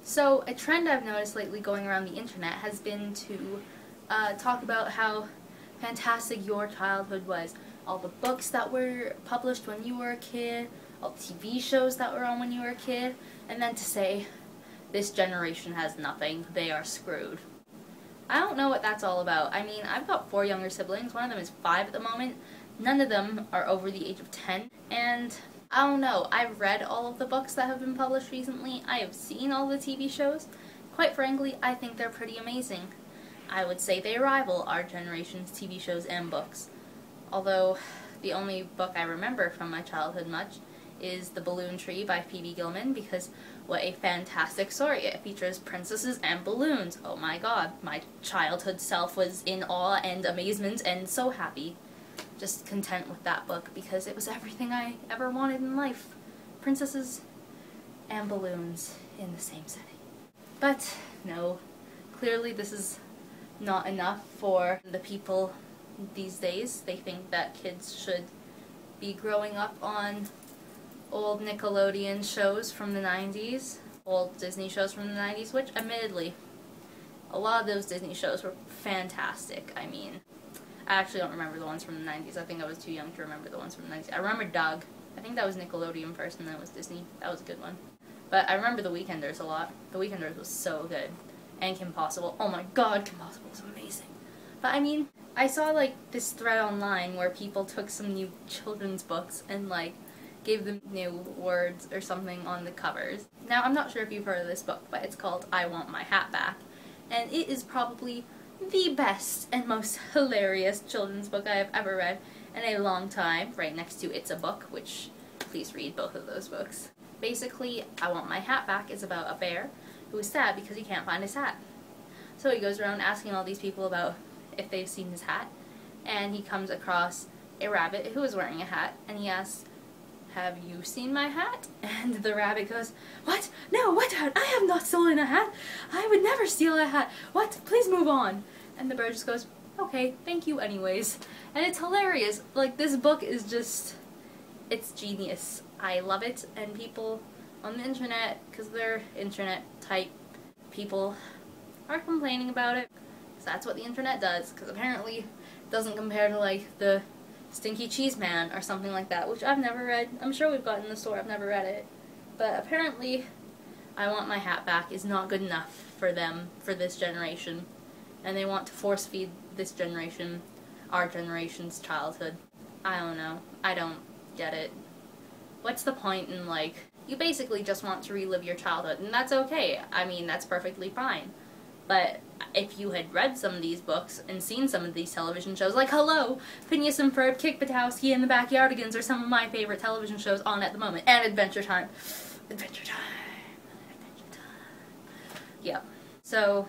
So a trend I've noticed lately going around the internet has been to talk about how fantastic your childhood was. All the books that were published when you were a kid, all the TV shows that were on when you were a kid, and then to say, this generation has nothing, they are screwed. I don't know what that's all about. I mean, I've got 4 younger siblings, one of them is 5 at the moment, none of them are over the age of 10, and I don't know, I've read all of the books that have been published recently, I have seen all the TV shows. Quite frankly, I think they're pretty amazing. I would say they rival our generation's TV shows and books. Although, the only book I remember from my childhood much is The Balloon Tree by Phoebe Gilman, because what a fantastic story. It features princesses and balloons. Oh my god, my childhood self was in awe and amazement and so happy. Just content with that book because it was everything I ever wanted in life. Princesses and balloons in the same setting. But no, clearly this is not enough for the people these days. They think that kids should be growing up on old Nickelodeon shows from the 90s, old Disney shows from the 90s, which admittedly, a lot of those Disney shows were fantastic. I mean, I actually don't remember the ones from the 90s. I think I was too young to remember the ones from the 90s. I remember Doug. I think that was Nickelodeon first and then it was Disney. That was a good one. But I remember The Weekenders a lot. The Weekenders was so good. And Kim Possible. Oh my god, Kim Possible was amazing. But I mean, I saw like this thread online where people took some new children's books and like gave them new words or something on the covers. Now, I'm not sure if you've heard of this book, but it's called I Want My Hat Back. And it is probably the best and most hilarious children's book I have ever read in a long time, right next to It's a Book, which please read both of those books. Basically, I Want My Hat Back is about a bear who is sad because he can't find his hat. So he goes around asking all these people about if they've seen his hat, and he comes across a rabbit who is wearing a hat, and he asks, "Have you seen my hat?" And the rabbit goes, "What? No, what hat? I have not stolen a hat. I would never steal a hat. What? Please move on." And the bird just goes, "Okay, thank you anyways." And it's hilarious. Like, this book is just, it's genius. I love it, and people on the internet, because they're internet type people, are complaining about it. Because that's what the internet does, because apparently it doesn't compare to like the Stinky Cheese Man or something like that, which I've never read. I'm sure we've got it in the store, I've never read it. But apparently I Want My Hat Back is not good enough for them, for this generation. And they want to force feed this generation, our generation's childhood. I don't know. I don't get it. What's the point in, like, you basically just want to relive your childhood, and that's okay. I mean, that's perfectly fine. But if you had read some of these books and seen some of these television shows, like, hello, Phineas and Ferb, Kick Buttowski, and the Backyardigans are some of my favorite television shows on at the moment. And Adventure Time. Adventure Time. Adventure Time. Yep. So,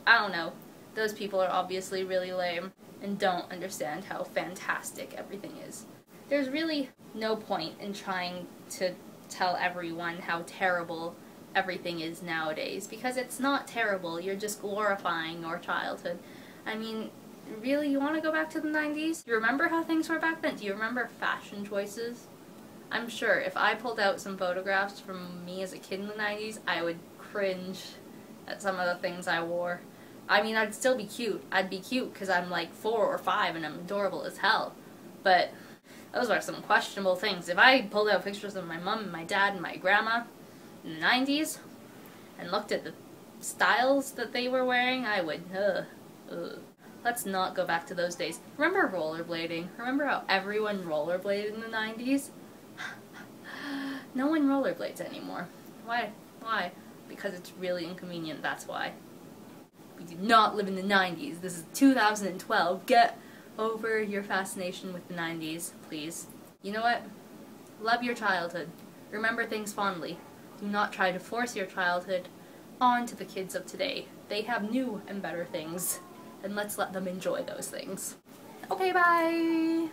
I don't know. Those people are obviously really lame and don't understand how fantastic everything is. There's really no point in trying to tell everyone how terrible everything is nowadays, because it's not terrible. You're just glorifying your childhood. I mean, really, you want to go back to the 90s? Do you remember how things were back then? Do you remember fashion choices? I'm sure if I pulled out some photographs from me as a kid in the 90s, I would cringe at some of the things I wore. I mean, I'd still be cute. I'd be cute because I'm like 4 or 5 and I'm adorable as hell. But those are some questionable things. If I pulled out pictures of my mom and my dad and my grandma in the 90s and looked at the styles that they were wearing, I would, Let's not go back to those days. Remember rollerblading? Remember how everyone rollerbladed in the 90s? No one rollerblades anymore. Why? Why? Because it's really inconvenient, that's why. We do not live in the 90s. This is 2012. Get over your fascination with the 90s, please. You know what? Love your childhood. Remember things fondly. Do not try to force your childhood onto the kids of today. They have new and better things, and let's let them enjoy those things. Okay, bye!